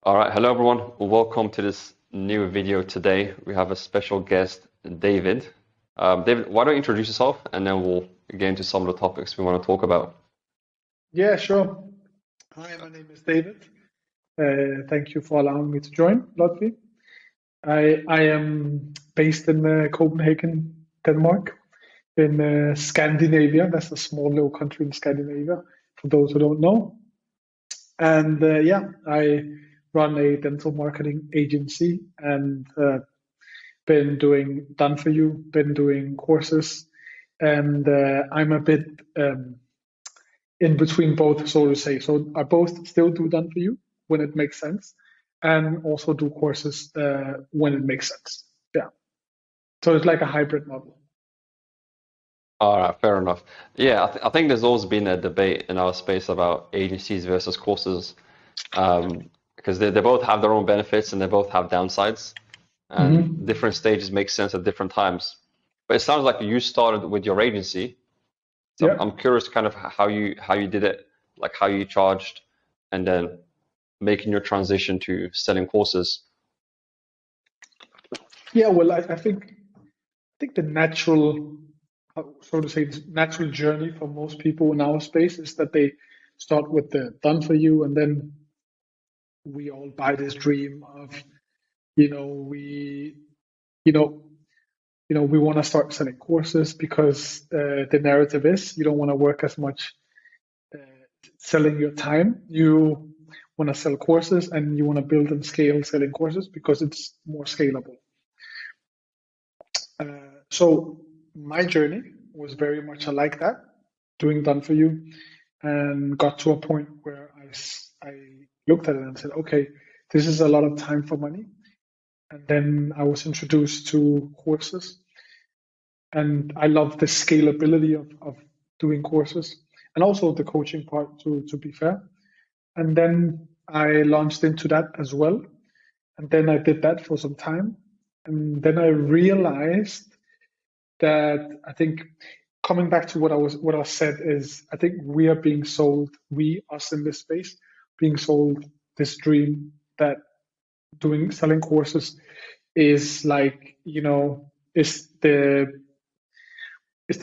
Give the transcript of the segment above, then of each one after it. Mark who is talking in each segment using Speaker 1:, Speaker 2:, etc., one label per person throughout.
Speaker 1: All right, hello everyone. Welcome to this new video today. We have a special guest, David. David, why don't you introduce yourself and then we'll get into some of the topics we want to talk about.
Speaker 2: Yeah, sure. Hi, my name is David. Thank you for allowing me to join, Lotfi. I am based in Copenhagen, Denmark, in Scandinavia. That's a small little country in Scandinavia, for those who don't know. And yeah, I run a dental marketing agency and been doing done for you, been doing courses, and I'm a bit in between both, so to say. So I both still do done for you when it makes sense, and also do courses when it makes sense. Yeah. So it's like a hybrid model.
Speaker 1: All right, fair enough. Yeah, I think there's always been a debate in our space about agencies versus courses, because they both have their own benefits and they both have downsides, and
Speaker 2: hmm
Speaker 1: different stages make sense at different times. But it sounds like you started with your agency. So I'm,
Speaker 2: Yeah.
Speaker 1: I'm curious kind of how you did it, like how you charged, and then making your transition to selling courses.
Speaker 2: Yeah. Well, I think the natural, so to say, the natural journey for most people in our space is that they start with the done for you, and then we all buy this dream of, you know, we, you know, we want to start selling courses because the narrative is you don't want to work as much uh, selling your time. You want to sell courses and you want to build and scale selling courses because it's more scalable. So my journey was very much like that, doing done for you, and got to a point where I looked at it and said, okay, this is a lot of time for money. And then I was introduced to courses, and I love the scalability of doing courses and also the coaching part to be fair. And then I launched into that as well. And then I did that for some time. And then I realized that I think coming back to what I said is I think we are being sold, we us in this space, being sold this dream that doing selling courses is like, is the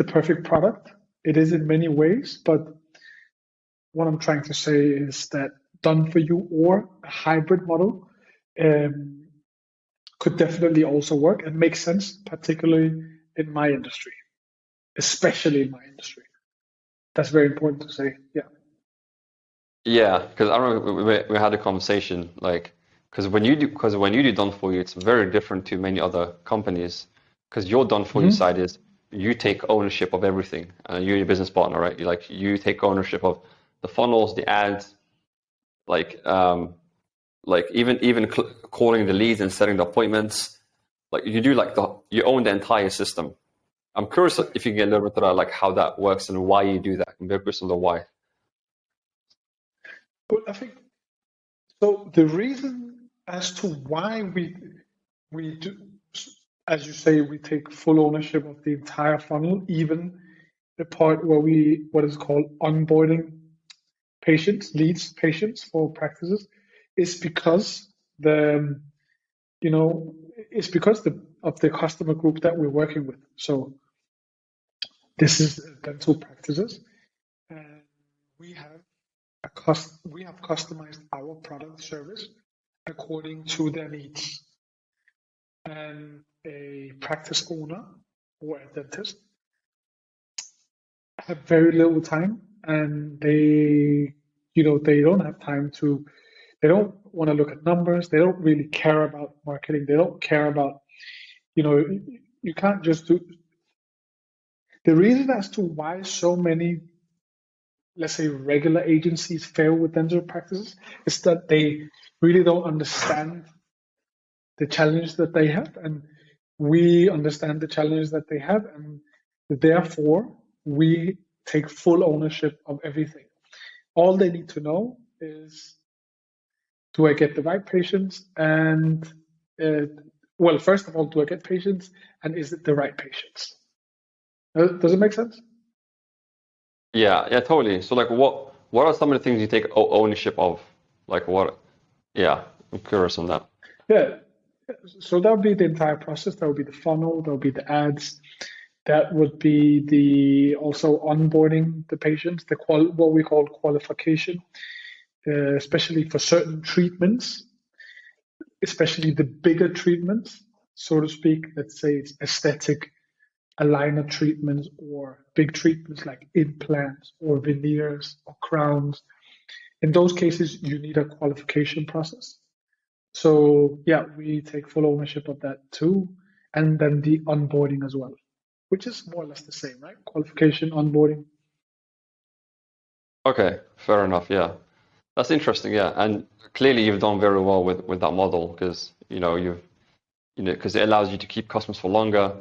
Speaker 2: perfect product. It is in many ways, but what I'm trying to say is that done for you or a hybrid model um, could definitely also work and make sense, particularly in my industry, especially in my industry. That's very important to say. Yeah.
Speaker 1: Yeah, because I remember we had a conversation like because when you do done for you, it's very different to many other companies. Because your done for you
Speaker 2: hmm
Speaker 1: side is you take ownership of everything, and you're your business partner, right? You take ownership of the funnels, the ads, like even calling the leads and setting the appointments. Like you do like you own the entire system. I'm curious
Speaker 2: Yeah.
Speaker 1: if you can get a little bit about like how that works and why you do that. I'm very curious on the why.
Speaker 2: But I think so. The reason as to why we do, as you say, we take full ownership of the entire funnel, even the part where we what is called onboarding patients, leads patients for practices, is because the you know it's because of the customer group that we're working with. So this is dental practices, and we have we have customized our product service according to their needs. And a practice owner or a dentist have very little time, and they don't have time to they don't want to look at numbers, they don't really care about marketing, they don't care about you know you can't just do the reason as to why so many, let's say, regular agencies fail with dental practices is that they really don't understand the challenge that they have, and we understand the challenge that they have, and therefore we take full ownership of everything. All they need to know is, do I get the right patients? And uh, well, first of all, do I get patients? And is it the right patients? Does it make sense?
Speaker 1: Yeah, totally. So like what are some of the things you take ownership of? Like what? Yeah. I'm curious on that.
Speaker 2: Yeah. So that would be the entire process. That would be the funnel. That would be the ads. That would be the also onboarding the patients, what we call qualification, especially for certain treatments, especially the bigger treatments, so to speak. Let's say it's aesthetic aligner treatments or big treatments like implants or veneers or crowns. In those cases, you need a qualification process. So yeah, we take full ownership of that too. And then the onboarding as well, which is more or less the same, right? Qualification, onboarding.
Speaker 1: Okay, fair enough. Yeah, that's interesting. Yeah, and clearly you've done very well with that model because because it allows you to keep customers for longer.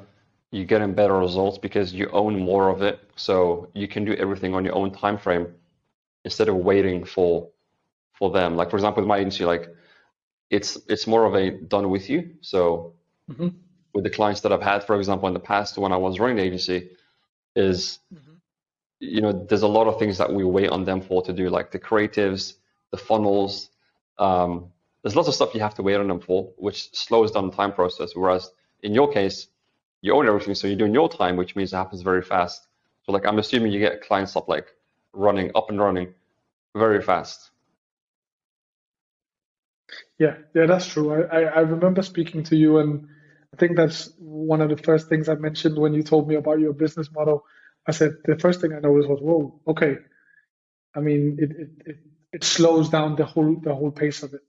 Speaker 1: You're getting better results because you own more of it, so you can do everything on your own time frame instead of waiting for them. Like for example, with my agency, like it's more of a done with you. So
Speaker 2: Hmm.
Speaker 1: with the clients that I've had, for example, in the past when I was running the agency, is
Speaker 2: Hmm.
Speaker 1: there's a lot of things that we wait on them for to do, like the creatives, the funnels. There's lots of stuff you have to wait on them for, which slows down the time process. Whereas in your case, you own everything, so you're doing your time, which means it happens very fast. So like I'm assuming you get clients up and running very fast.
Speaker 2: Yeah, that's true. I remember speaking to you, and I think that's one of the first things I mentioned when you told me about your business model. I said the first thing I noticed was, whoa, okay. I mean, it slows down the whole pace of it.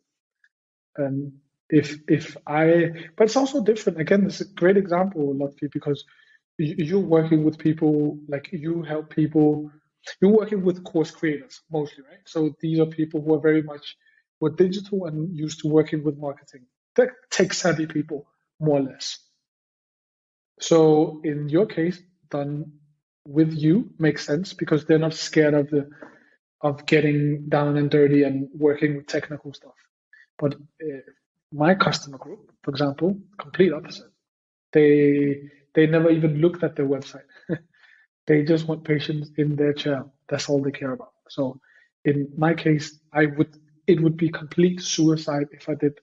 Speaker 2: And if I, but it's also different. Again, it's a great example, Lotfi, because you're working with people, like you help people. You're working with course creators mostly, right? So these are people who are very much were digital and used to working with marketing. They're tech savvy people, more or less. So in your case, done with you makes sense because they're not scared of getting down and dirty and working with technical stuff. But my customer group, for example, complete opposite. They never even looked at their website. They just want patients in their chair. That's all they care about. So in my case, it would be complete suicide if I did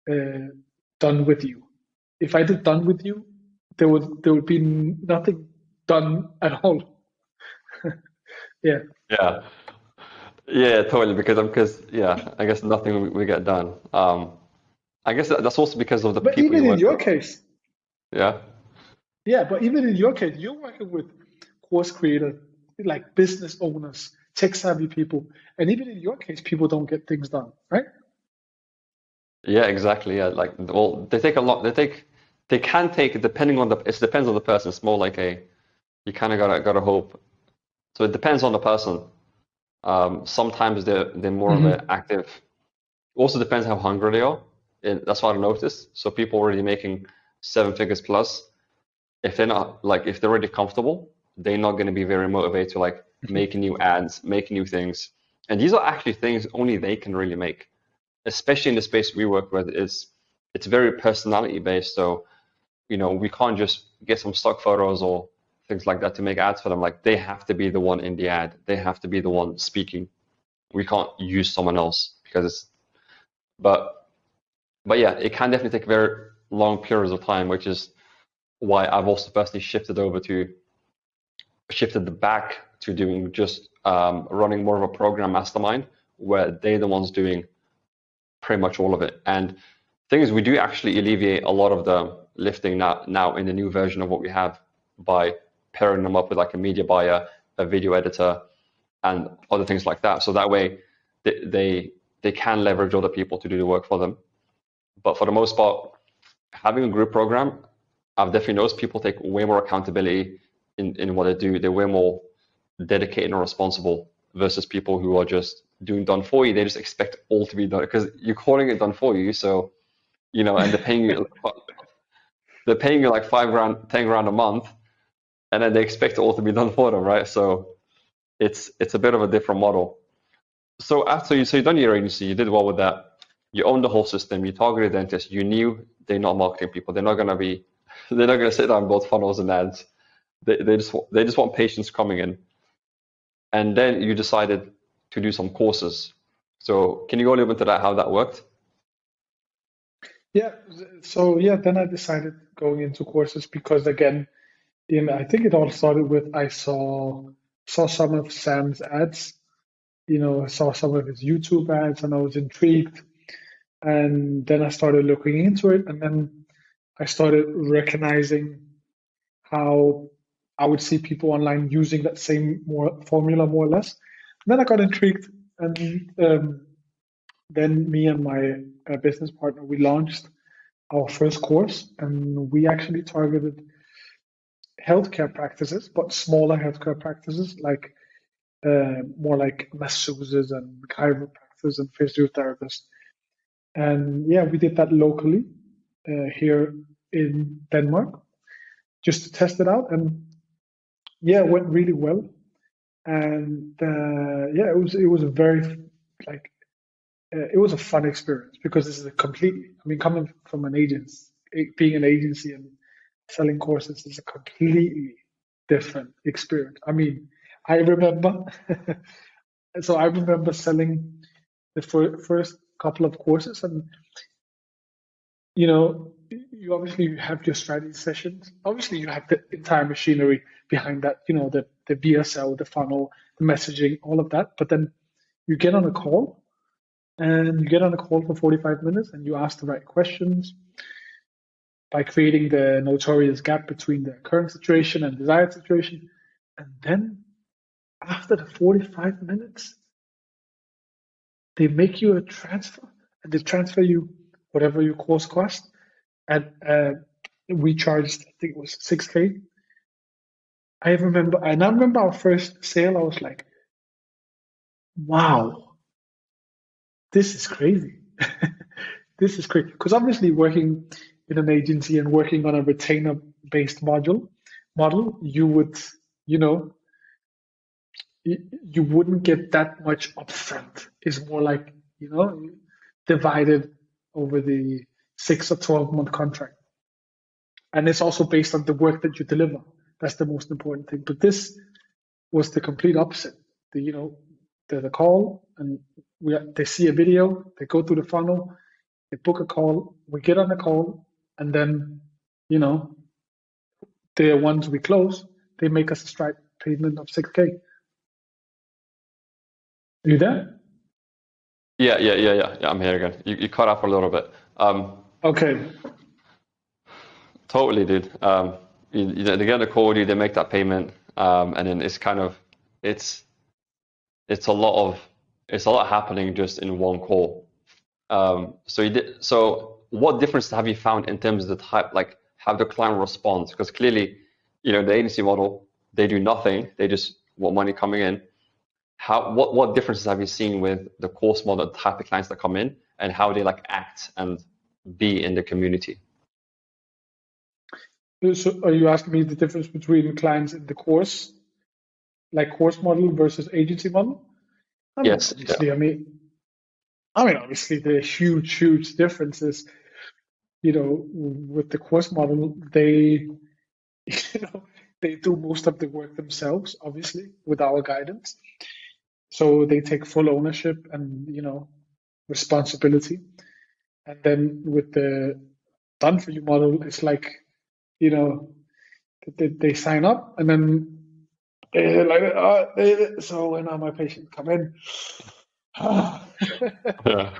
Speaker 2: uh, done with you. If I did done with you, there would be nothing done at all. Yeah.
Speaker 1: Yeah, yeah, totally. Because yeah, I guess nothing we get done. I guess that's also because of the
Speaker 2: But
Speaker 1: people you
Speaker 2: even in
Speaker 1: work
Speaker 2: your
Speaker 1: with.
Speaker 2: case,
Speaker 1: Yeah.
Speaker 2: yeah, but even in your case, you're working with course creators, like business owners, tech savvy people. And even in your case, people don't get things done, right?
Speaker 1: Yeah, exactly. Yeah, like well, they take a lot. They can take depending on it depends on the person. It's more like you kind of gotta hope. So it depends on the person. Sometimes they're more of an
Speaker 2: Hmm.
Speaker 1: active. Also depends how hungry they are. And that's what I noticed. So people already making 7 figures plus, if they're not like if they're already comfortable, they're not going to be very motivated to like make new ads, make new things. And these are actually things only they can really make, especially in the space we work with. It's very personality based. So we can't just get some stock photos or things like that to make ads for them. Like they have to be the one in the ad. They have to be the one speaking. We can't use someone else because it's but but yeah, it can definitely take very long periods of time, which is why I've also personally shifted the back to doing just running more of a program mastermind where they're the ones doing pretty much all of it. And thing is, we do actually alleviate a lot of the lifting now in the new version of what we have by pairing them up with like a media buyer, a video editor, and other things like that. So that way they can leverage other people to do the work for them. But for the most part, having a group program, I've definitely noticed people take way more accountability in what they do. They're way more dedicated and responsible versus people who are just doing done for you. They just expect all to be done because you're calling it done for you. So, and they're paying you like 5 grand, 10 grand a month, and then they expect it all to be done for them, right? So it's a bit of a different model. So you've done your agency, you did well with that. You own the whole system. You targeted dentists. You knew they're not marketing people. They're not gonna sit down and build funnels and ads. They just want patients coming in. And then you decided to do some courses. So can you go a little bit into that, how that worked?
Speaker 2: Yeah, so yeah, then I decided going into courses because again, I think it all started with I saw some of Sam's ads, I saw some of his YouTube ads and I was intrigued. And then I started looking into it, and then I started recognizing how I would see people online using that same more formula more or less. And then I got intrigued, and then me and my business partner we launched our first course, and we actually targeted healthcare practices, but smaller healthcare practices like more like masseuses and chiropractors and physiotherapists. And yeah, we did that locally here in Denmark just to test it out. And yeah, it went really well. And yeah, it was a very like it was a fun experience because this is a completely, I mean, coming from an agency, being an agency and selling courses is a completely different experience. I mean, I remember, so I remember selling the first couple of courses, and you obviously have your strategy sessions. Obviously, you have the entire machinery behind that, the VSL, the funnel, the messaging, all of that. But then you get on a call and you get on a call for 45 minutes and you ask the right questions by creating the notorious gap between the current situation and desired situation. And then after the 45 minutes, they make you a transfer and they transfer you whatever your course cost. And we charged, I think it was 6K. I remember our first sale, I was like, wow, this is crazy. This is crazy. Because obviously working in an agency and working on a retainer based model, you would, you know, you wouldn't get that much upfront. It's more like, divided over the 6 or 12 month contract. And it's also based on the work that you deliver. That's the most important thing. But this was the complete opposite. The call, and they see a video, they go through the funnel, they book a call, we get on the call, and then you know the ones we close, they make us a strike payment of 6K. Are you there?
Speaker 1: Yeah. I'm here again. You cut off a little bit.
Speaker 2: Okay.
Speaker 1: Totally, dude. They get a call, they make that payment, and then it's it's a lot happening just in one call. So what difference have you found in terms of the type, like how the client responds? Because clearly, the agency model, they do nothing, they just want money coming in. What differences have you seen with the course model, the type of clients that come in, and how they like act and be in the community?
Speaker 2: So are you asking me the difference between clients in the course, like course model versus agency model? I mean,
Speaker 1: Yes.
Speaker 2: obviously, obviously, the huge differences. With the course model, they, they do most of the work themselves, obviously, with our guidance. So they take full ownership and, responsibility. And then with the done for you model, it's like, they sign up and then they're like, so when are my patients come in?
Speaker 1: Yeah.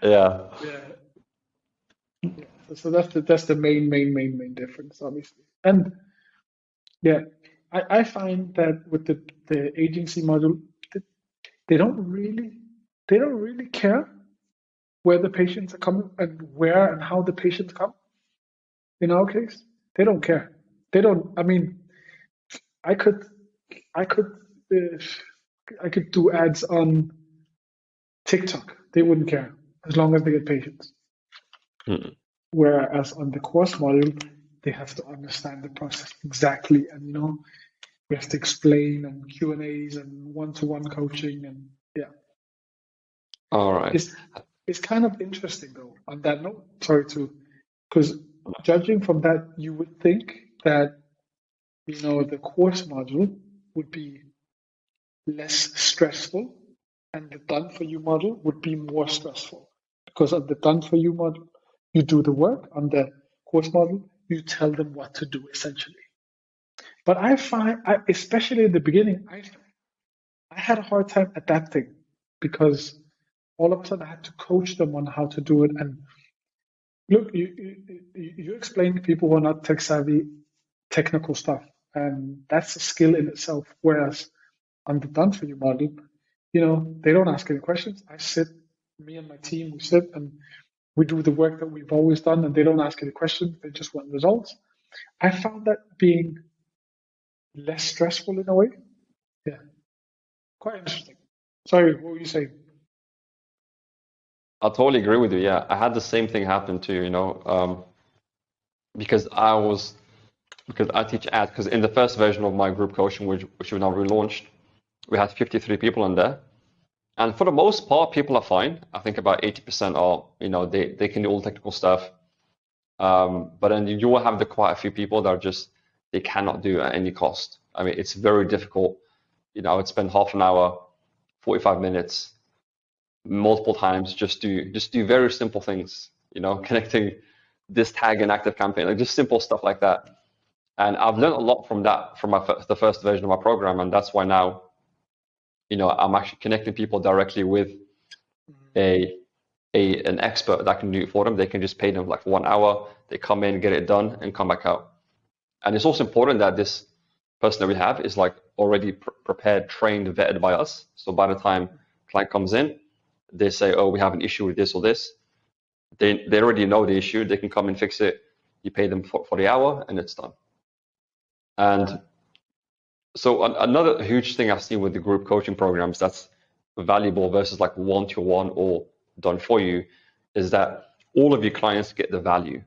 Speaker 1: Yeah.
Speaker 2: Yeah. So that's the main difference, obviously. And yeah, I find that with the agency model, they don't really they don't really care where the patients are coming and where and how the patients come. In our case, they don't care. They don't. I mean, I could I could uh, I could do ads on TikTok. They wouldn't care as long as they get patients.
Speaker 1: Mm.
Speaker 2: Whereas on the course model, they have to understand the process exactly, and we have to explain and Q&As and one-to-one coaching, and yeah,
Speaker 1: All right.
Speaker 2: it's kind of interesting though. On that note, sorry to, because judging from that, you would think that the course module would be less stressful, and the done for you model would be more stressful. Because on the done for you model, you do the work. On the course model, you tell them what to do essentially. But I find, especially in the beginning, I had a hard time adapting because all of a sudden I had to coach them on how to do it. And look, you explain to people who are not tech savvy technical stuff, and that's a skill in itself. Whereas on the done for you model, they don't ask any questions. Me and my team, we sit and we do the work that we've always done, and they don't ask any questions. They just want results. I found that being less stressful in a way. Yeah, quite interesting. Sorry, what were you saying?
Speaker 1: I totally agree with you. Yeah, I had the same thing happen too, because I teach ads, because in the first version of my group coaching, which we now relaunched, we had 53 people in there. And for the most part, people are fine. I think about 80% are, they can do all the technical stuff. But then you will have quite a few people that are just, they cannot do at any cost. I mean, it's very difficult. I would spend half an hour, 45 minutes, multiple times, just do very simple things, connecting this tag and active campaign, like just simple stuff like that. And I've learned a lot from that, from the first version of my program. And that's why now, I'm actually connecting people directly with an expert that can do it for them. They can just pay them like 1 hour, they come in, get it done, and come back out. And it's also important that this person that we have is like already prepared, trained, vetted by us. So by the time client comes in, they say, oh, we have an issue with this or this. They already know the issue. They can come and fix it. You pay them for the hour, and it's done. And so another huge thing I've seen with the group coaching programs that's valuable versus like one-to-one or done for you is that all of your clients get the value.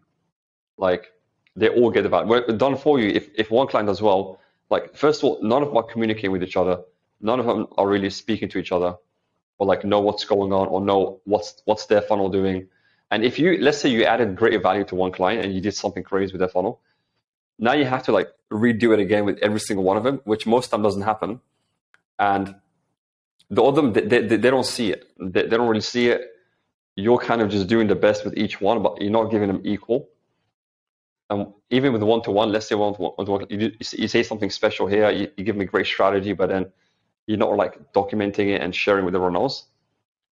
Speaker 1: Like they all get the value. When done for you, if one client does well, like first of all, none of them are communicating with each other. None of them are really speaking to each other, or like know what's going on, or know what's their funnel doing. And if let's say you added great value to one client and you did something crazy with their funnel, now you have to like redo it again with every single one of them, which most time doesn't happen. And the other them, they don't see it. They don't really see it. You're kind of just doing the best with each one, but you're not giving them equal. And even with one-to-one, let's say one-to-one, you say something special here, you give them a great strategy, but then you're not like documenting it and sharing with everyone else.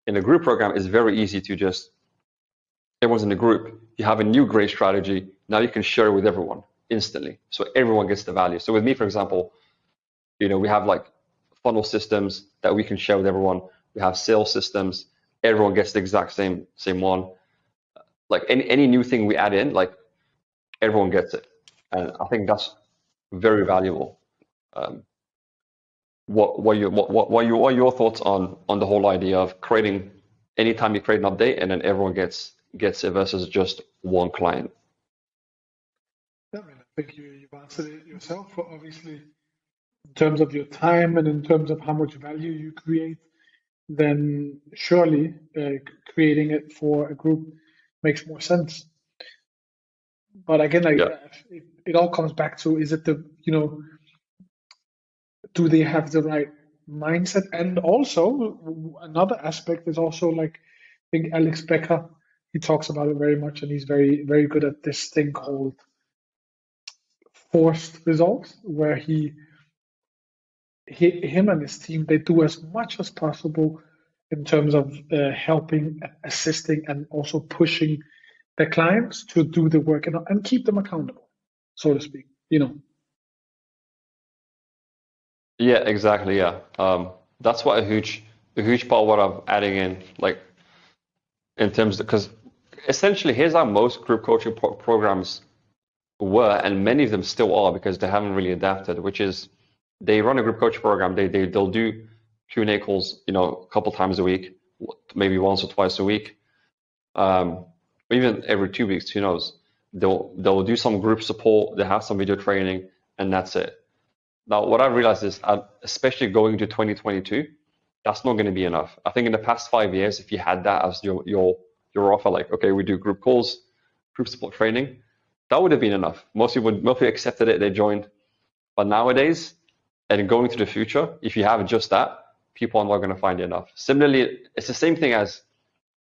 Speaker 1: In a group program, it's very easy to just, everyone's in the group, you have a new great strategy, now you can share it with everyone instantly. So everyone gets the value. So with me, for example, we have like funnel systems that we can share with everyone. We have sales systems. Everyone gets the exact same one. Like any new thing we add in, like everyone gets it. And I think that's very valuable. What are your thoughts on the whole idea of creating, anytime you create an update and then everyone gets it versus just one client?
Speaker 2: I mean, I think you've answered it yourself. Obviously, in terms of your time and in terms of how much value you create, then surely creating it for a group makes more sense. But again,
Speaker 1: Yeah.
Speaker 2: it all comes back to, is it do they have the right mindset? And also another aspect is also like, I think Alex Becker, he talks about it very much, and he's very, very good at this thing called forced results, where him and his team, they do as much as possible in terms of helping, assisting, and also pushing their clients to do the work and keep them accountable, so to speak.
Speaker 1: Yeah, exactly. Yeah. That's what a huge part of what I'm adding in, like in terms of, because essentially here's how most group coaching programs were, and many of them still are because they haven't really adapted, which is they run a group coaching program. They'll do Q&A calls, a couple times a week, maybe once or twice a week, even every 2 weeks. Who knows? They'll do some group support. They have some video training, and that's it. Now, what I realized is, especially going into 2022, that's not going to be enough. I think in the past 5 years, if you had that as your offer, like, okay, we do group calls, group support training, that would have been enough. Most people accepted it, they joined. But nowadays, and going to the future, if you have just that, people are not going to find it enough. Similarly, it's the same thing as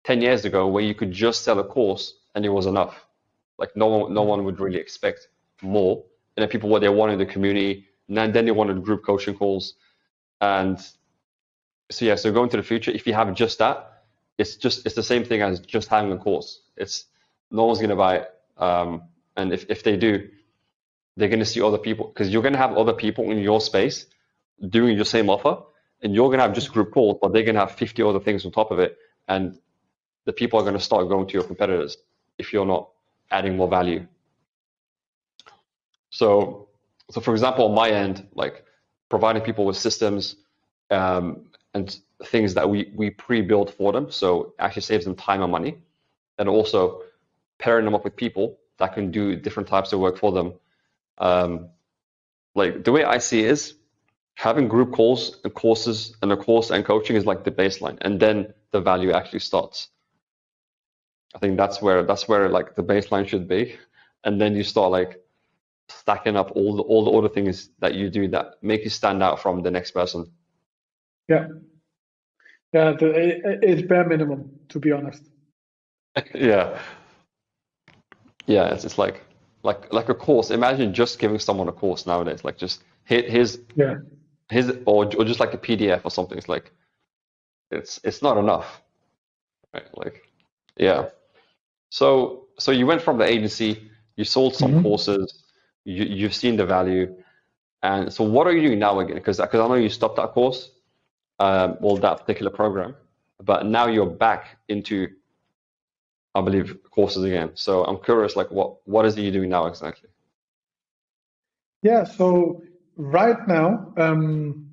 Speaker 1: 10 years ago where you could just sell a course and it was enough. Like no one would really expect more. And then people what they wanted the community, and then they wanted group coaching calls. And so yeah, so going to the future, if you have just that, it's the same thing as just having a course. It's no one's gonna buy it. And if they do, they're gonna see other people because you're gonna have other people in your space doing your same offer, and you're gonna have just group calls, but they're gonna have 50 other things on top of it, and the people are gonna start going to your competitors if you're not adding more value. So for example, on my end, like providing people with systems and things that we pre-build for them, so it actually saves them time and money, and also pairing them up with people that can do different types of work for them. Like the way I see it is having group calls and courses and a course and coaching is like the baseline, and then the value actually starts. I think that's where like the baseline should be, and then you start like stacking up all the other things that you do that make you stand out from the next person.
Speaker 2: Yeah, yeah. It's bare minimum, to be honest.
Speaker 1: Yeah, yeah. It's like a course. Imagine just giving someone a course nowadays. Like just
Speaker 2: Yeah,
Speaker 1: his or just like a PDF or something. It's like it's not enough, right? Like yeah. So you went from the agency, you sold some
Speaker 2: hmm
Speaker 1: courses, you've seen the value, and so what are you doing now again? Because I know you stopped that course, well that particular program, but now you're back into I believe courses again. So I'm curious, like what is it you doing now exactly?
Speaker 2: yeah. So right now, I'm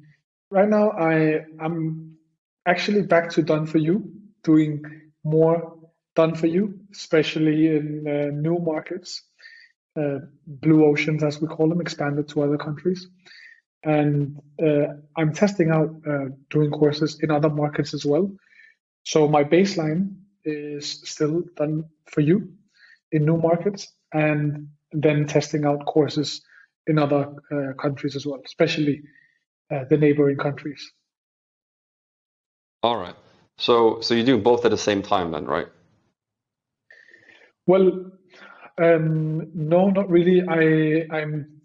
Speaker 2: actually back to done for you, doing more done for you, especially in new markets, blue oceans as we call them, expanded to other countries. And I'm testing out doing courses in other markets as well. So my baseline is still done for you in new markets, and then testing out courses in other countries as well, especially the neighboring countries.
Speaker 1: All right. So you're doing both at the same time then, right?
Speaker 2: Well, no, not really. I'm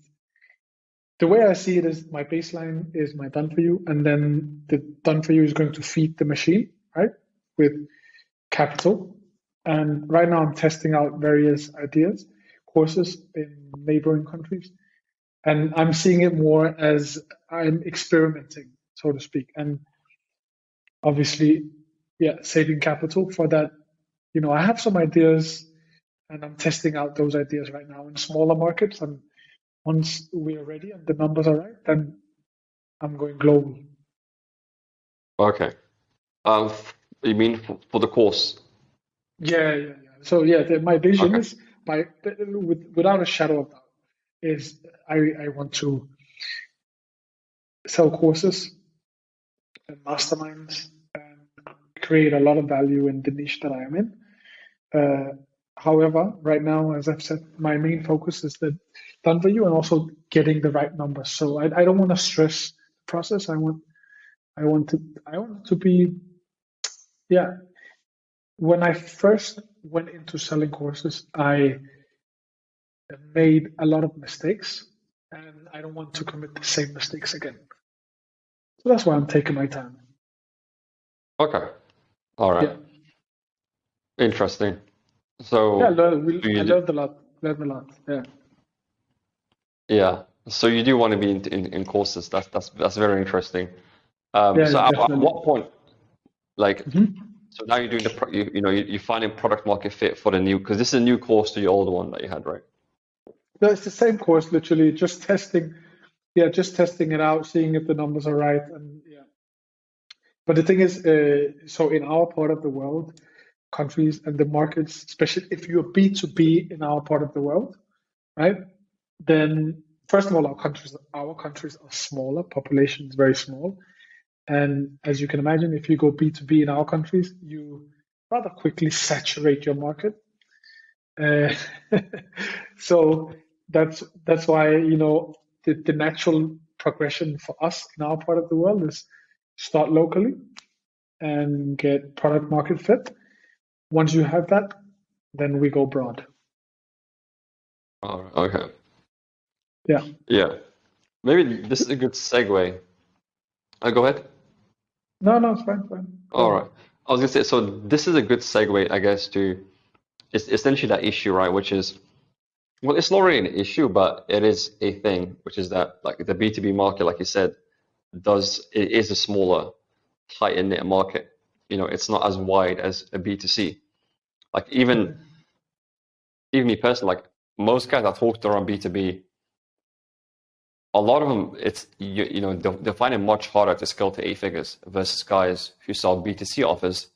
Speaker 2: the way I see it is my baseline is my done for you, and then the done for you is going to feed the machine, right, with capital. And right now I'm testing out various ideas, courses in neighboring countries, and I'm seeing it more as I'm experimenting, so to speak, and obviously, yeah, saving capital for that. I have some ideas, and I'm testing out those ideas right now in smaller markets. And once we are ready and the numbers are right, then I'm going global.
Speaker 1: Okay. You mean for the course?
Speaker 2: Yeah, yeah, yeah. So yeah, my vision
Speaker 1: Okay.
Speaker 2: is without a shadow of doubt is I want to sell courses and masterminds and create a lot of value in the niche that I am in. Uh, However, right now, as I've said, my main focus is the done for you and also getting the right numbers. So I don't want to stress the process. I want it to be, yeah. When I first went into selling courses, I made a lot of mistakes, and I don't want to commit the same mistakes again. So that's why I'm taking my time.
Speaker 1: Okay. All right.
Speaker 2: Yeah,
Speaker 1: Interesting.
Speaker 2: yeah.
Speaker 1: So
Speaker 2: I
Speaker 1: you do,
Speaker 2: learned a lot. Learned a lot. Yeah,
Speaker 1: yeah. So you do want to be in courses. That's very interesting.
Speaker 2: yeah,
Speaker 1: So
Speaker 2: yeah.
Speaker 1: at
Speaker 2: Definitely.
Speaker 1: what point, like,
Speaker 2: Mhm.
Speaker 1: so now you're doing you're finding product market fit for the new because this is a new course to your old one that you had, right?
Speaker 2: No, it's the same course, literally, just testing. Yeah, just testing it out, seeing if the numbers are right, and yeah. But the thing is, so in our part of the world, countries and the markets, especially if you're B2B in our part of the world, right? Then first of all, our countries are smaller, population is very small, and as you can imagine, if you go B2B in our countries, you rather quickly saturate your market. Uh, so that's why the natural progression for us in our part of the world is start locally and get product market fit. Once you have that, then we go broad.
Speaker 1: All right, okay.
Speaker 2: Yeah.
Speaker 1: Yeah. Maybe this is a good segue. Go ahead.
Speaker 2: No, it's fine, fine. Go
Speaker 1: All
Speaker 2: ahead.
Speaker 1: right. I was gonna say, so this is a good segue, I guess, to it's essentially that issue, right? Which is, well, it's not really an issue, but it is a thing, which is that like the B2B market, like you said, it is a smaller, tight knit market. It's not as wide as a B2C. Like even me personally, like most guys I talk to around B2B, a lot of them, they'll find it much harder to scale to 8 figures versus guys who sell B2C offers.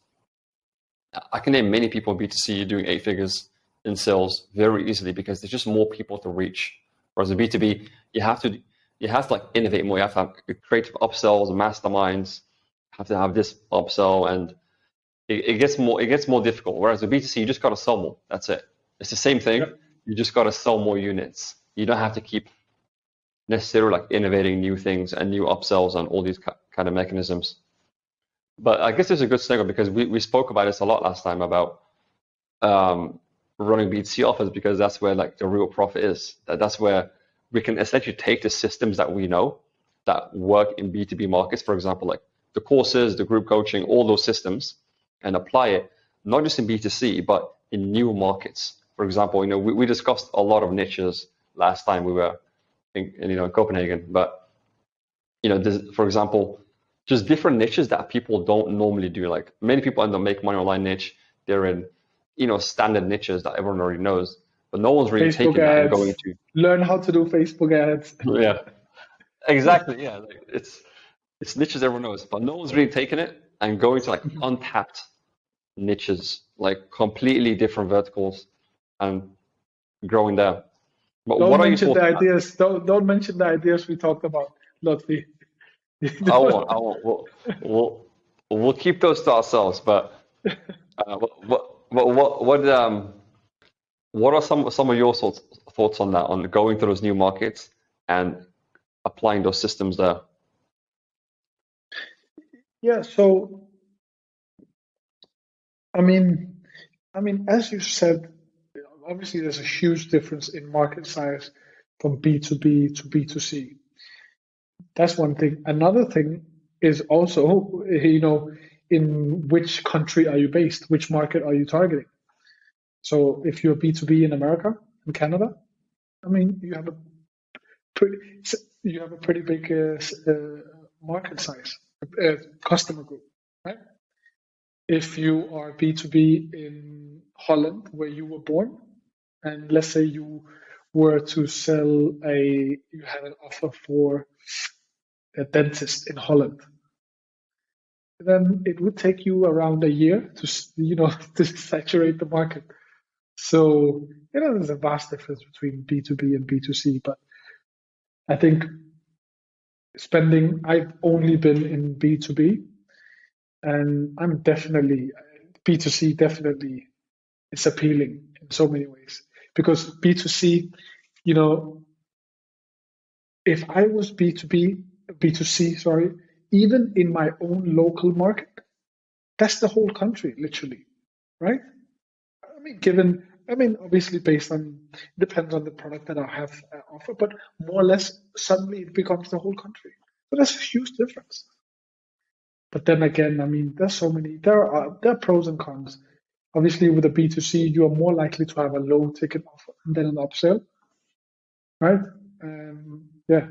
Speaker 1: I can name many people in B2C doing 8 figures in sales very easily because there's just more people to reach. Whereas in B2B, you have to like innovate more. You have to have creative upsells, masterminds, have to have this upsell, and it gets more difficult. Whereas with B2C, you just gotta sell more. That's it. It's the same thing.
Speaker 2: Yep.
Speaker 1: You just gotta sell more units. You don't have to keep necessarily like innovating new things and new upsells and all these kind of mechanisms. But I guess there's a good segue because we spoke about this a lot last time about running B2C offers because that's where like the real profit is. That's where we can essentially take the systems that we know that work in B2B markets, for example, like the courses, the group coaching, all those systems, and apply it not just in B2C but in new markets. For example, we discussed a lot of niches last time we were in Copenhagen, but for example, just different niches that people don't normally do. Like many people end up making money online niche. They're in, standard niches that everyone already knows, but no one's really
Speaker 2: Facebook
Speaker 1: taking that and going
Speaker 2: ads.
Speaker 1: to.
Speaker 2: Learn how to do Facebook ads.
Speaker 1: Yeah, exactly. Yeah, like it's niches everyone knows, but no one's really taking it and going to like untapped niches, like completely different verticals, and growing there. But
Speaker 2: Don't
Speaker 1: what are your
Speaker 2: mention the
Speaker 1: thoughts on that?
Speaker 2: ideas. Don't mention the ideas we talked about, Lotfi.
Speaker 1: I won't. I won't. We'll keep those to ourselves. But what are some of your thoughts on that, on going to those new markets and applying those systems there?
Speaker 2: Yeah. So I mean, as you said, obviously there's a huge difference in market size from B2B to B2C. That's one thing. Another thing is also, in which country are you based? Which market are you targeting? So if you're B2B in America, in Canada, you have a pretty pretty big market size, customer group, right? If you are B2B in Holland, where you were born, and let's say you were to you had an offer for a dentist in Holland, then it would take you around a year to saturate the market. So, there's a vast difference between B2B and B2C, but I think I've only been in B2B, and I'm definitely, B2C definitely is appealing in so many ways. Because B2C, you know, if I was B2C, sorry, even in my own local market, that's the whole country, literally, right? Obviously based on, depends on the product that I have offer, but more or less suddenly it becomes the whole country. So that's a huge difference. But then again, there's so many, there are pros and cons. Obviously with a B2C, you are more likely to have a low ticket offer than an upsell, right? Yeah.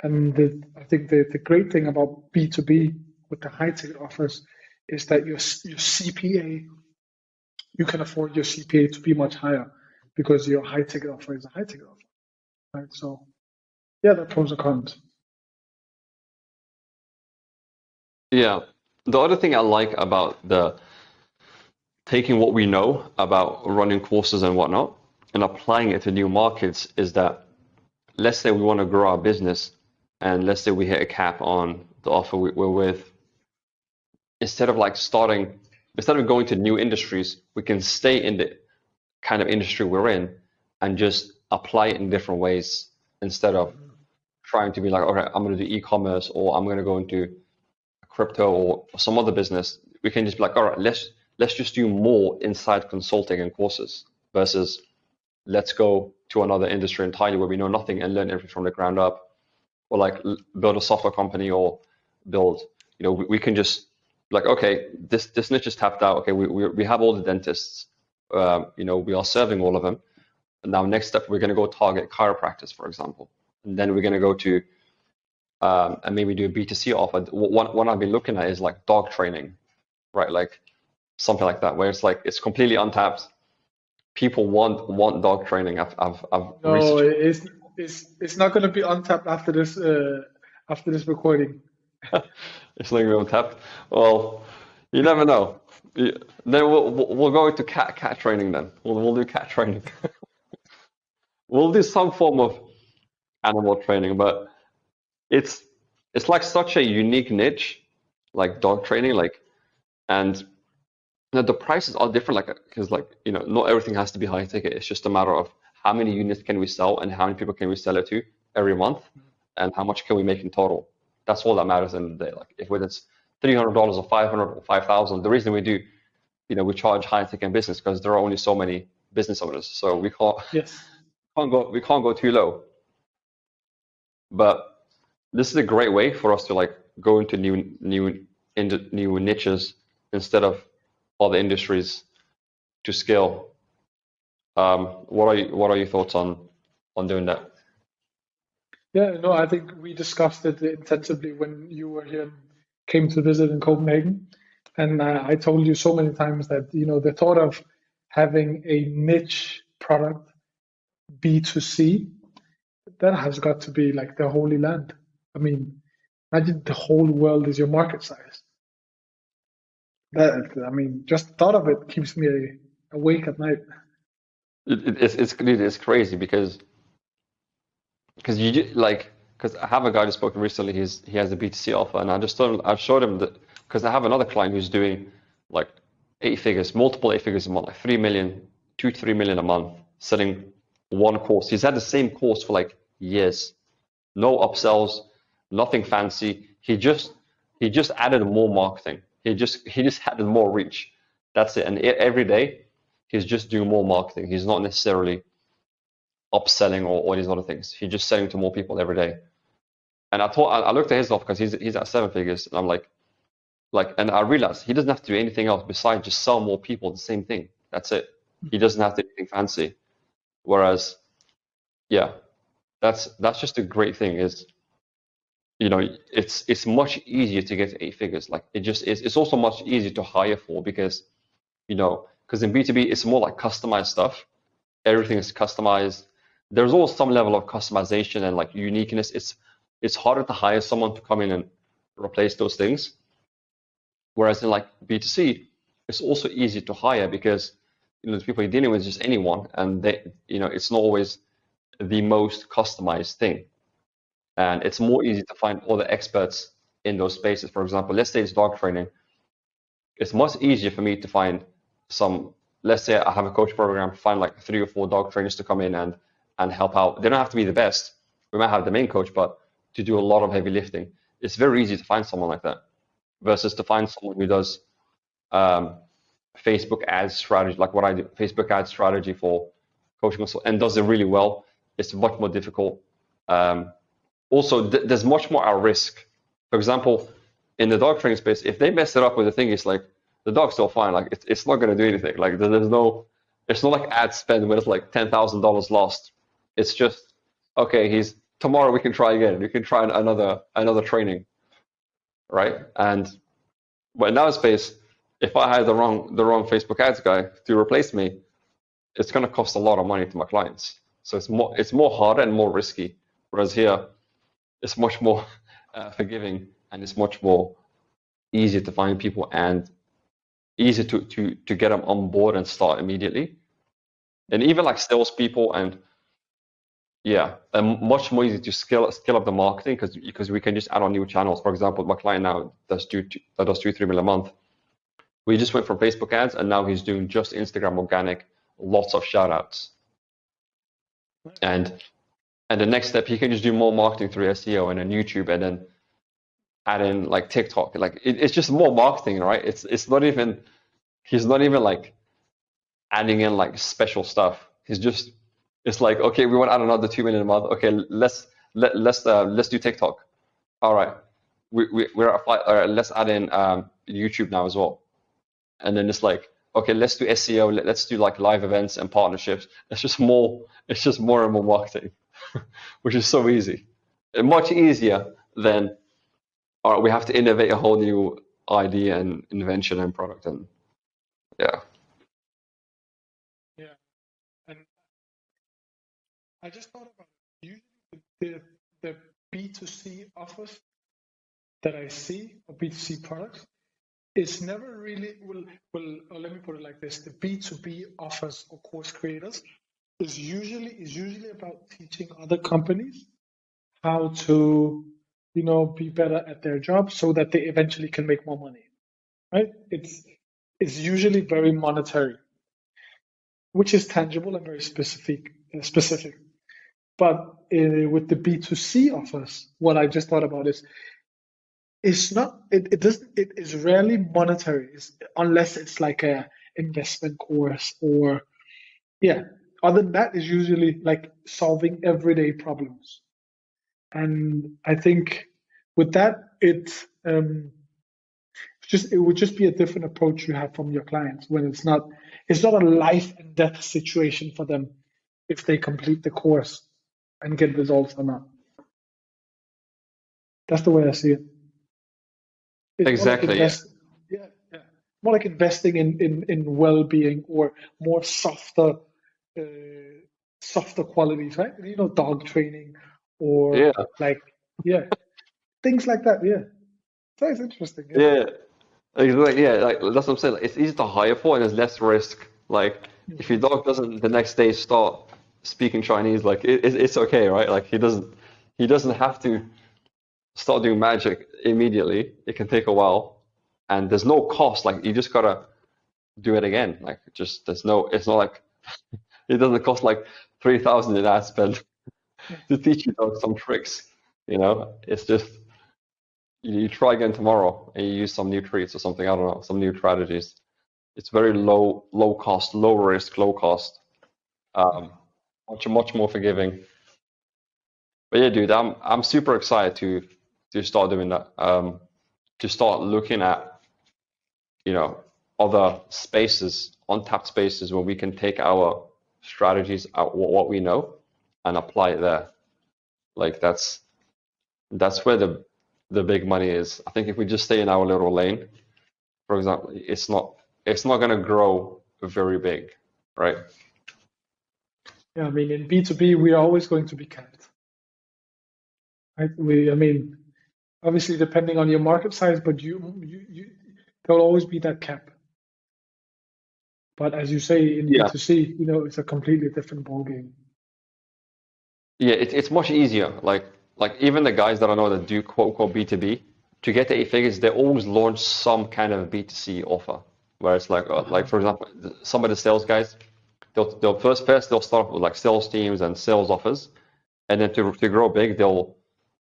Speaker 2: And I think the great thing about B2B with the high ticket offers is that your CPA, you can afford your CPA to be much higher because your high ticket offer is a high ticket offer, right? So yeah, there are pros and cons.
Speaker 1: Yeah. The other thing I like about the taking what we know about running courses and whatnot and applying it to new markets is that let's say we want to grow our business and let's say we hit a cap on the offer we're with, instead of going to new industries, we can stay in the kind of industry we're in and just apply it in different ways instead of trying to be like, okay, I'm going to do e-commerce or I'm going to go into crypto or some other business. We can just be like, all right, let's let's just do more inside consulting and courses versus let's go to another industry entirely where we know nothing and learn everything from the ground up, or like build a software company or build, we can just like, okay, this niche is tapped out. Okay, we have all the dentists, we are serving all of them. And now next step, we're going to go target chiropractors, for example. And then we're going to go to, and maybe do a B2C offer. One I've been looking at is like dog training, right? Like something like that, where it's like, it's completely untapped. People want dog training. I've
Speaker 2: No,
Speaker 1: researched.
Speaker 2: it's not going to be untapped after this recording.
Speaker 1: It's not going to be untapped. Well, you never know. Then we'll go into cat training then. We'll do cat training. We'll do some form of animal training, but it's it's like such a unique niche, like dog training, like, and the prices are different, like, because like, not everything has to be high ticket. It's just a matter of how many units can we sell and how many people can we sell it to every month, and how much can we make in total. That's all that matters in the day. Like if whether it's $300 or 500 or 5,000, the reason we do, we charge high ticket in business because there are only so many business owners, so we can't
Speaker 2: Yes.
Speaker 1: can't go too low. But this is a great way for us to like go into new niches instead of other industries to scale. What are your thoughts on doing that?
Speaker 2: Yeah, no, I think we discussed it intensively when you were here and came to visit in Copenhagen. And I told you so many times that, the thought of having a niche product, B2C, that has got to be like the holy land. I mean, imagine the whole world is your market size. I mean, just the thought of it keeps me awake at night.
Speaker 1: It's crazy because like, because I have a guy who spoke recently. He has a B2C offer, and I showed him that, because I have another client who's doing like eight figures, multiple eight figures a month, like 3 million, 2 to 3 million a month, selling one course. He's had the same course for like years, no upsells, nothing fancy. He just added more marketing. He just added more reach. That's it. And every day he's just doing more marketing. He's not necessarily upselling or all these other things. He's just selling to more people every day. And I looked at his offer because he's at seven figures, and I'm like, and I realized he doesn't have to do anything else besides just sell more people the same thing. That's it. He doesn't have to do anything fancy. Whereas, yeah, that's just a great thing. Is it's much easier to get to eight figures. Like it just is. It's also much easier to hire for because because in B2B it's more like customized stuff. Everything is customized. There's always some level of customization and like uniqueness. It's harder to hire someone to come in and replace those things. Whereas in like B2C, it's also easy to hire because the people you're dealing with is just anyone, and it's not always the most customized thing. And it's more easy to find all the experts in those spaces. For example, let's say it's dog training. It's much easier for me to find some, let's say I have a coach program, find like 3 or 4 dog trainers to come in and help out. They don't have to be the best. We might have the main coach, but to do a lot of heavy lifting, it's very easy to find someone like that versus to find someone who does Facebook ads strategy, like what I do, Facebook ad strategy for coaching and does it really well. It's much more difficult. Also, there's much more at risk. For example, in the dog training space, if they mess it up with the thing, it's like the dog's still fine. Like it's not going to do anything. Like it's not like ad spend when it's like $10,000 lost. It's just okay. Tomorrow we can try again. We can try another training, right? But in our space, if I hire the wrong Facebook ads guy to replace me, it's going to cost a lot of money to my clients. So it's more harder and more risky. Whereas here, it's much more forgiving, and it's much more easier to find people and easier to get them on board and start immediately. And even like salespeople and much more easy to scale up the marketing because we can just add on new channels. For example, my client now does 2-3 million a month. We just went from Facebook ads, and now he's doing just Instagram organic, lots of shout outs. And the next step, he can just do more marketing through SEO and then YouTube, and then add in like TikTok. Like it's just more marketing, right? It's not even He's not even like adding in like special stuff. It's like, okay, we want to add another 2 million a month. Okay, let's do TikTok. All right, we're at five. All right, let's add in YouTube now as well. And then it's like, okay, let's do SEO. Let's do like live events and partnerships. It's just more and more marketing, which is so easy, and much easier than, all right, we have to innovate a whole new idea and invention and product. And yeah.
Speaker 2: Yeah. And I just thought about it. Usually the B2C offers that I see, or B2C products, it's never really, or let me put it like this, the B2B offers or course creators is usually about teaching other companies how to, be better at their job so that they eventually can make more money, right? It's usually very monetary, which is tangible and very specific. But with the B2C offers, what I just thought about is it's not it is rarely monetary unless it's like a investment course or yeah. Other than that, is usually like solving everyday problems. And I think with that, it would just be a different approach you have from your clients when it's not a life and death situation for them if they complete the course and get results or not. That's the way I see it. It's more like
Speaker 1: Exactly. Yeah.
Speaker 2: yeah, yeah, more like investing in well-being or more softer qualities, right? Dog training or
Speaker 1: Yeah.
Speaker 2: like yeah, things like that. Yeah, so it's interesting. Yeah.
Speaker 1: Yeah. Exactly. Yeah. Like that's what I'm saying. Like, it's easy to hire for, and there's less risk. Like if your
Speaker 2: Mhm.
Speaker 1: dog doesn't the next day start speaking Chinese, like it's okay, right? Like he doesn't have to start doing magic immediately. It can take a while, and there's no cost. Like you just gotta do it again. Like just there's no. It's not like it doesn't cost like 3,000 in ad spend to teach your dog some tricks. It's just you try again tomorrow and you use some new treats or something. I don't know, some new strategies. It's very low cost, low risk, low cost. Um, much more forgiving. But yeah, dude, I'm super excited to start doing that. To start looking at you know other spaces, untapped spaces where we can take our strategies, what we know, and apply it there. Like that's where the big money is. I think if we just stay in our little lane, for example, it's not going to grow very big, right?
Speaker 2: Yeah, I mean, in B2B, we are always going to be capped, right? I mean, obviously depending on your market size, but there'll always be that cap. But as you say, in
Speaker 1: Yeah.
Speaker 2: B2C, it's a completely different ballgame.
Speaker 1: Yeah, it's much easier. Like even the guys that I know that do quote unquote B2B, to get to 8 figures, they always launch some kind of B2C offer. Where it's like
Speaker 2: Uh-huh.
Speaker 1: for example, some of the sales guys, they'll first they'll start with like sales teams and sales offers, and then to grow big, they'll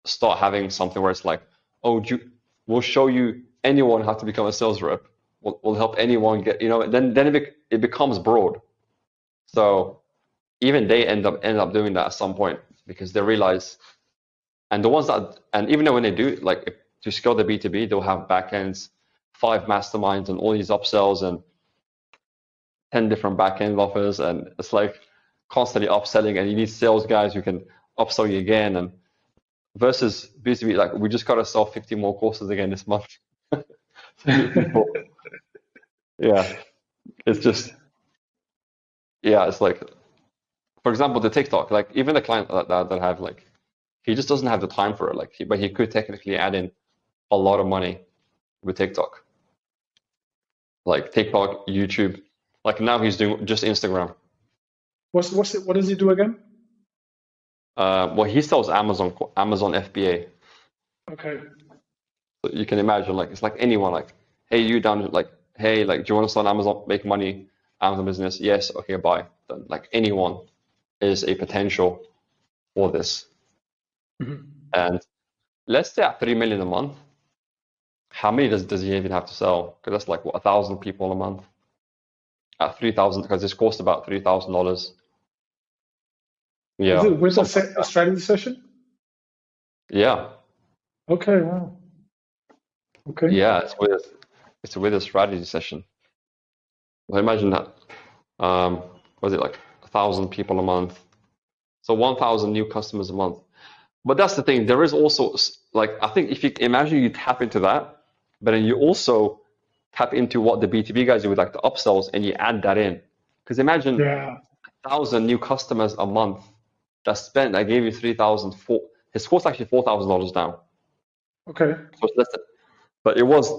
Speaker 1: start having something where it's like, oh, we'll show you anyone how to become a sales rep. We'll help anyone get, then it becomes broad. So even they end up doing that at some point because they realize, and the ones that, and even though when they do, like to scale the B2B, they'll have backends, 5 masterminds, and all these upsells and 10 different backend offers, and it's like constantly upselling, and you need sales guys who can upsell you again, and versus B2B, like we just gotta sell 50 more courses again this month. So many people, yeah, it's
Speaker 2: Yeah.
Speaker 1: just, yeah, it's like, for example, the TikTok, like even the client that have like, he just doesn't have the time for it, like, but he could technically add in a lot of money with TikTok, like TikTok, YouTube. Like now he's doing just Instagram.
Speaker 2: What does he do again?
Speaker 1: Well, he sells Amazon FBA.
Speaker 2: Okay.
Speaker 1: So you can imagine, like it's like anyone, like, hey, you down, like, hey, like, do you want to start Amazon, make money, Amazon business? Yes, okay, bye. Then, like anyone is a potential for this.
Speaker 2: Mhm.
Speaker 1: And let's say at 3 million a month, how many does he even have to sell? Because that's like what, 1,000 people a month. at 3,000 because it's cost about $3,000.
Speaker 2: Is
Speaker 1: Yeah,
Speaker 2: it with a,
Speaker 1: something like
Speaker 2: a strategy session?
Speaker 1: that. Yeah,
Speaker 2: Okay, wow. Okay.
Speaker 1: yeah, it's with a strategy session. Well, imagine that. Was it like 1,000 people a month? So 1,000 new customers a month. But that's the thing. There is also like I think if you imagine you tap into that, but then you also tap into what the B2B guys do with like the upsells and you add that in. Because imagine
Speaker 2: Yeah.
Speaker 1: 1,000 new customers a month that spent, I gave you 3,000 for his cost actually $4,000 now.
Speaker 2: Okay.
Speaker 1: So it's less than, but it was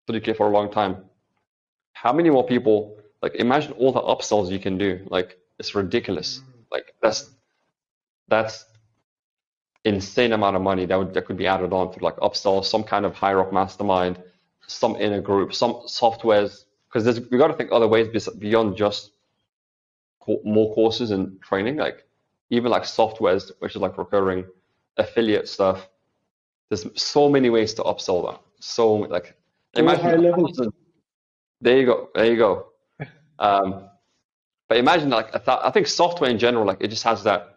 Speaker 1: 3K for a long time. How many more people like imagine all the upsells you can do? Like it's ridiculous. Like that's insane amount of money that could be added on through like upsells, some kind of higher up mastermind, some inner group, some softwares. Because there's we got to think other ways beyond just more courses and training. Like even like softwares, which is like recurring affiliate stuff. There's so many ways to upsell that. So like
Speaker 2: Go
Speaker 1: imagine
Speaker 2: high
Speaker 1: a
Speaker 2: level.
Speaker 1: thousand. There you go. There you go. Um, but imagine like I think software in general, like it just has that.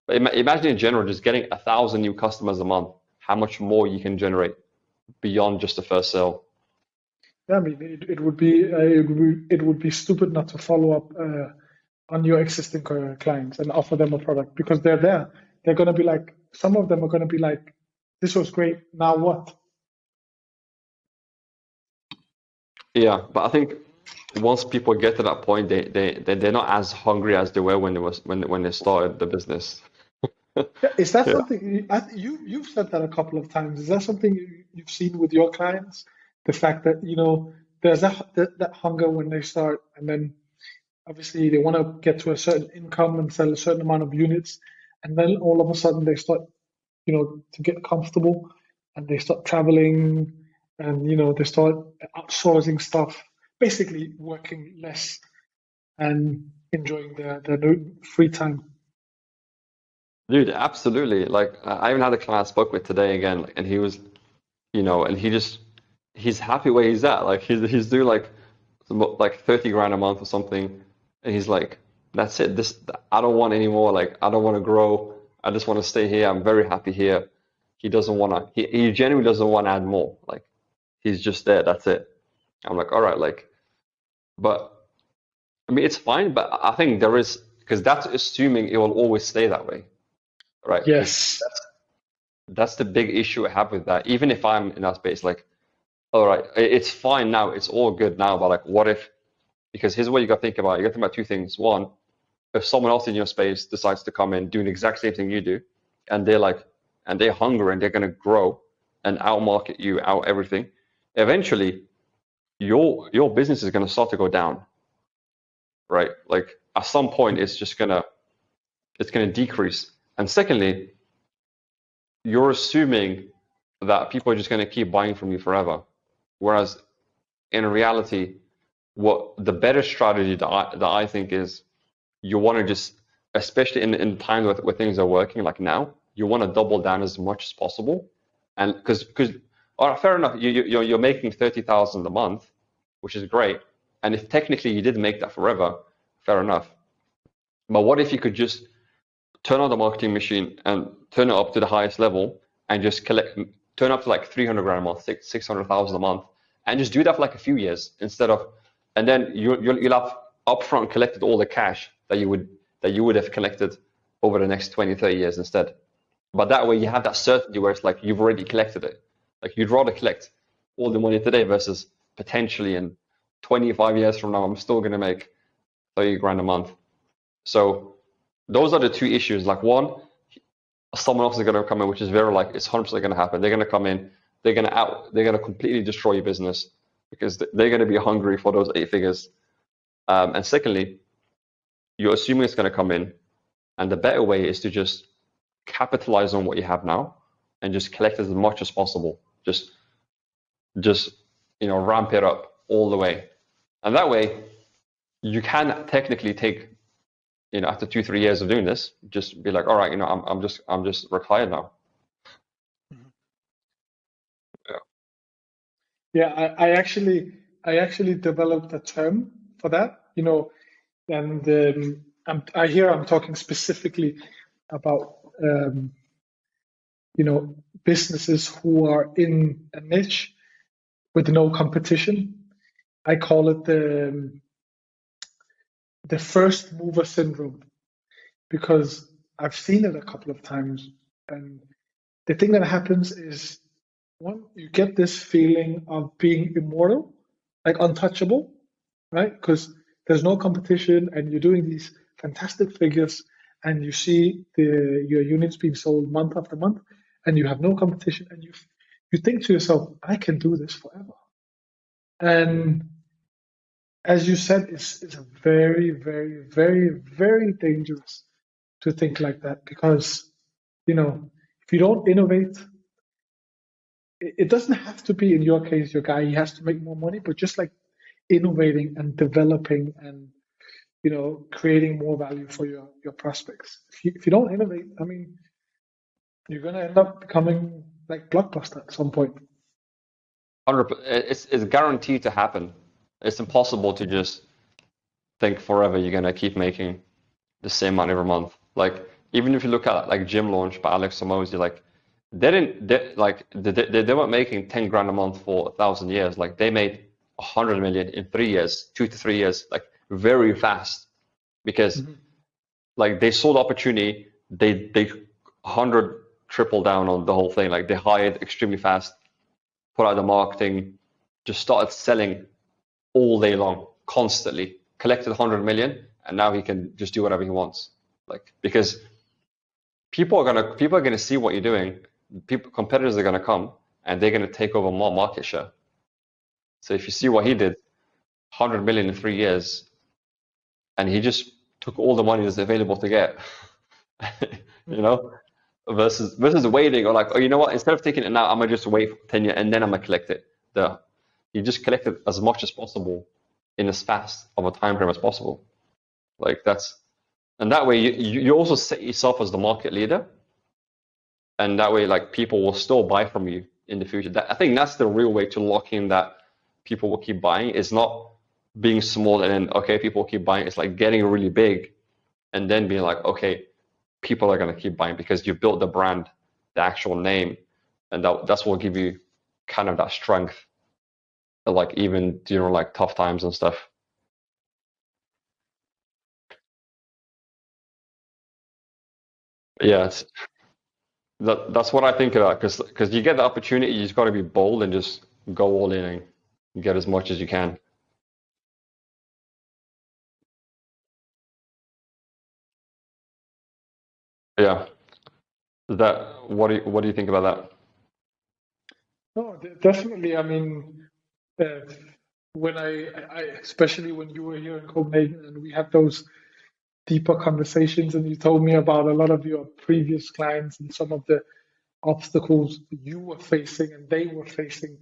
Speaker 1: But imagine in general, just getting 1,000 new customers a month. How much more you can generate beyond just the first sale.
Speaker 2: Yeah, I mean, it would be stupid not to follow up on your existing clients and offer them a product because they're there. They're gonna be like, some of them are gonna be like, "This was great. Now what?"
Speaker 1: Yeah, but I think once people get to that point, they're not as hungry as they were when it was when they started the business.
Speaker 2: Yeah, is that
Speaker 1: Yeah.
Speaker 2: something you've said that a couple of times? Is that something you've seen with your clients? The fact that there's that hunger when they start, and then obviously they want to get to a certain income and sell a certain amount of units, and then all of a sudden they start, to get comfortable, and they start traveling, and they start outsourcing stuff, basically working less and enjoying their free time.
Speaker 1: Dude, absolutely. Like I even had a client I spoke with today again, and he was, and he's happy where he's at. Like he's doing like like 30 grand a month or something, and he's like, that's it. This I don't want any more. Like I don't want to grow. I just want to stay here. I'm very happy here. He doesn't want to. He genuinely doesn't want to add more. Like he's just there. That's it. I'm like, all right, like, but I mean, it's fine. But I think there is because that's assuming it will always stay that way, right? Because
Speaker 2: Yes.
Speaker 1: that's the big issue I have with that. Even if I'm in that space, like, all right, it's fine now, it's all good now, but like, what if? Because here's what you got to think about. You got to think about two things. One, if someone else in your space decides to come in doing the exact same thing you do, and they're like, and they're hungry and they're going to grow and outmarket you, out everything, eventually your business is going to start to go down, right? Like at some point, it's gonna decrease. And secondly, you're assuming that people are just going to keep buying from you forever. Whereas in reality, what the better strategy that I think is you want to just, especially in times where things are working like now, you want to double down as much as possible. And because all right, fair enough, you're making 30,000 a month, which is great. And if technically you did make that forever, fair enough. But what if you could just turn on the marketing machine and turn it up to the highest level and just turn up to like 300 grand a month, 600,000 a month, and just do that for like a few years instead of, and then you'll have upfront collected all the cash that you would have collected over the next 20, 30 years instead. But that way you have that certainty where it's like you've already collected it. Like you'd rather collect all the money today versus potentially in 25 years from now, I'm still going to make 30 grand a month. So those are the two issues. Like one, someone else is going to come in, which is very like it's 100% going to happen. They're going to come in, they're going to completely destroy your business because they're going to be hungry for those 8 figures. And secondly, you're assuming it's going to come in, and the better way is to just capitalize on what you have now and just collect as much as possible. Just ramp it up all the way, and that way you can technically take after 2 3 years of doing this, just be like, all right, I'm just retired now. Yeah.
Speaker 2: Yeah, I actually developed a term for that. you know, and I'm talking specifically about you know, businesses who are in a niche with no competition. I call it the first mover syndrome because I've seen it a couple of times, and the thing that happens is one, you get this feeling of being immortal, like untouchable, right? Because there's no competition and you're doing these fantastic figures and you see your units being sold month after month and you have no competition and you think to yourself, I can do this forever. And as you said, it's a very, very, very, very dangerous to think like that because, you know, if you don't innovate, it doesn't have to be in your case, your guy, he has to make more money, but just like innovating and developing and you know creating more value for your prospects. If you don't innovate, I mean, you're gonna end up becoming like Blockbuster at some point.
Speaker 1: 100%. It's guaranteed to happen. It's impossible to just think forever you're gonna keep making the same money every month. Like even if you look at like Gym Launch by Alex Hormozi, like they weren't making 10 grand a month for 1,000 years. Like they made 100 million in 3 years, 2 to 3 years, like very fast because
Speaker 2: Mm-hmm.
Speaker 1: like they saw the opportunity. They 100 triple down on the whole thing. Like they hired extremely fast, put out the marketing, just started selling all day long, constantly, collected 100 million, and now he can just do whatever he wants. Like because people are gonna see what you're doing. Competitors are gonna come and they're gonna take over more market share. So if you see what he did, 100 million in 3 years, and he just took all the money that's available to get, you know, versus waiting or like, oh, you know what? Instead of taking it now, I'm gonna just wait for 10 years and then I'm gonna collect it. You just collect it as much as possible in as fast of a time frame as possible. Like and that way you also set yourself as the market leader, and that way like people will still buy from you in the future. I think that's the real way to lock in that people will keep buying. It's not being small and then okay, people will keep buying. It's like getting really big and then being like, okay, people are gonna keep buying because you built the brand, the actual name, and that's what will give you kind of that strength, like even during like tough times and stuff. Yeah, that's what I think about because you get the opportunity, you just got to be bold and just go all in and get as much as you can. Yeah. What do you think about that?
Speaker 2: No, definitely. I mean, uh, when especially when you were here in Copenhagen and we had those deeper conversations, and you told me about a lot of your previous clients and some of the obstacles you were facing and they were facing.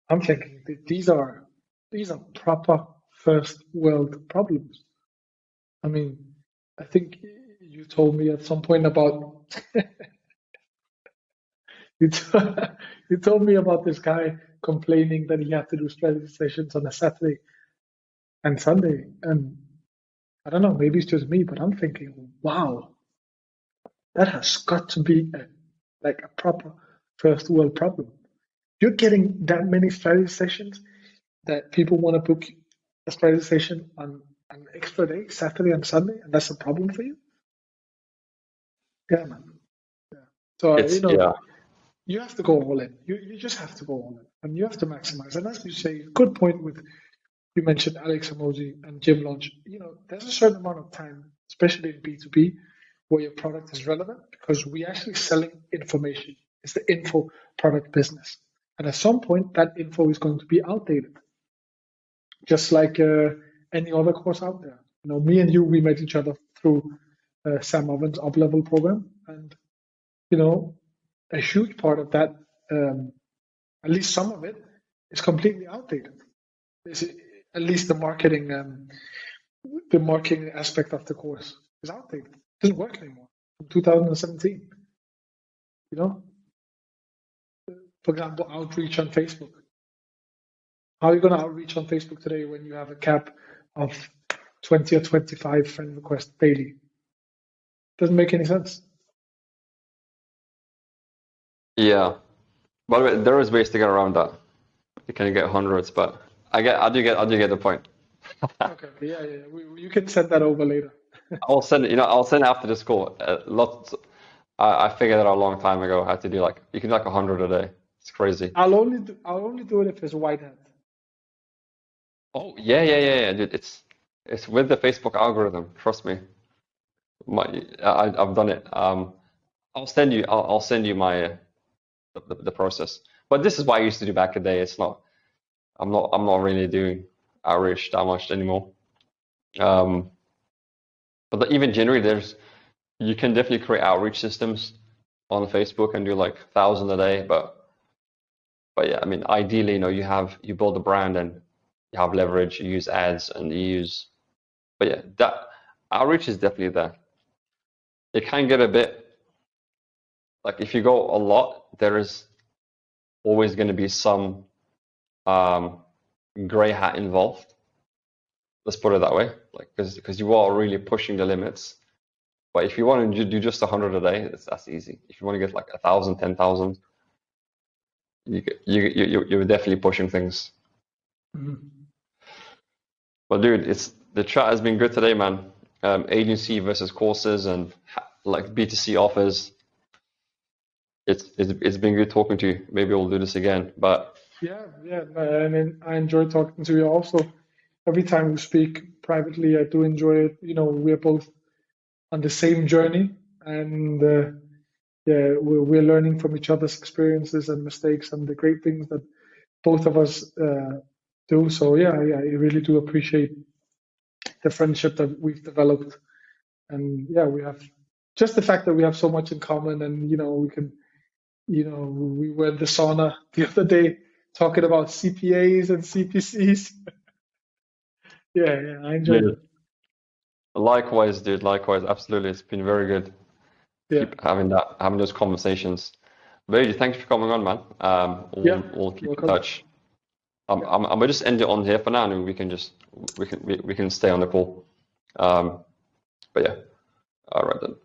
Speaker 2: I'm thinking that these are proper first world problems. I mean, I think you told me at some point about you, t- you told me about this guy complaining that he had to do strategy sessions on a Saturday and Sunday, and I don't know, maybe it's just me, but I'm thinking, wow, that has got to be like a proper first world problem. You're getting that many strategy sessions that people want to book a strategy session on an extra day, Saturday and Sunday, and that's a problem for you? Yeah, man. Yeah. So,
Speaker 1: It's yeah,
Speaker 2: you have to go all in. You just have to go all in, and you have to maximize. And as you say, good point with you mentioned Alex Emoji and Gym Launch. There's a certain amount of time, especially in B2B, where your product is relevant because we actually selling information. It's the info product business. And at some point, that info is going to be outdated, just like any other course out there. Me and you, we met each other through Sam Owen's up level program. And, you know, a huge part of that, um, at least some of it, is completely outdated. Is at least the marketing aspect of the course is outdated. It doesn't work anymore. From 2017, you know. For example, outreach on Facebook. How are you going to outreach on Facebook today when you have a cap of 20 or 25 friend requests daily. Doesn't make any sense.
Speaker 1: Yeah. By the way, there is ways to get around that. You can get hundreds, but I do get the point.
Speaker 2: Okay, you can send that over later.
Speaker 1: I'll send it, I'll send it after this call. Lots. I figured out a long time ago how to do like you can do like 100 a day. It's crazy.
Speaker 2: I'll only do it if it's white hat.
Speaker 1: Oh yeah, dude. It's with the Facebook algorithm. Trust me. I've done it. I'll send you my the process. But this is what I used to do back in the day. It's not. I'm not really doing outreach that much anymore. Um, but even generally, you can definitely create outreach systems on Facebook and do like 1,000 a day. But yeah, I mean, ideally, you build a brand and you have leverage. You use ads and you use. But yeah, that outreach is definitely there. It can get a bit like if you go a lot, there is always going to be some um, gray hat involved. Let's put it that way, like because you are really pushing the limits. But if you want to do just 100 a day, that's easy. If you want to get like 1,000, 10,000, you're definitely pushing things.
Speaker 2: Mhm.
Speaker 1: But dude, the chat has been good today, man. Agency versus courses and like B2C offers. It's been good talking to you. Maybe we'll do this again. But
Speaker 2: Yeah. I mean, I enjoy talking to you also. Every time we speak privately, I do enjoy it. We're both on the same journey, and yeah, we're learning from each other's experiences and mistakes and the great things that both of us do. So yeah, I really do appreciate the friendship that we've developed, and yeah, we have just the fact that we have so much in common, and we can, we were in the sauna the other day talking about CPAs and CPCs. Yeah, I enjoyed
Speaker 1: yeah,
Speaker 2: it.
Speaker 1: likewise, dude. Likewise, absolutely. It's been very good.
Speaker 2: Yeah,
Speaker 1: Keep having those conversations. Vedi, thanks for coming on, man.
Speaker 2: yeah,
Speaker 1: We'll keep in
Speaker 2: welcome.
Speaker 1: touch.
Speaker 2: Yeah,
Speaker 1: I'm gonna just end it on here for now, and we can stay on the call. But yeah, all right then.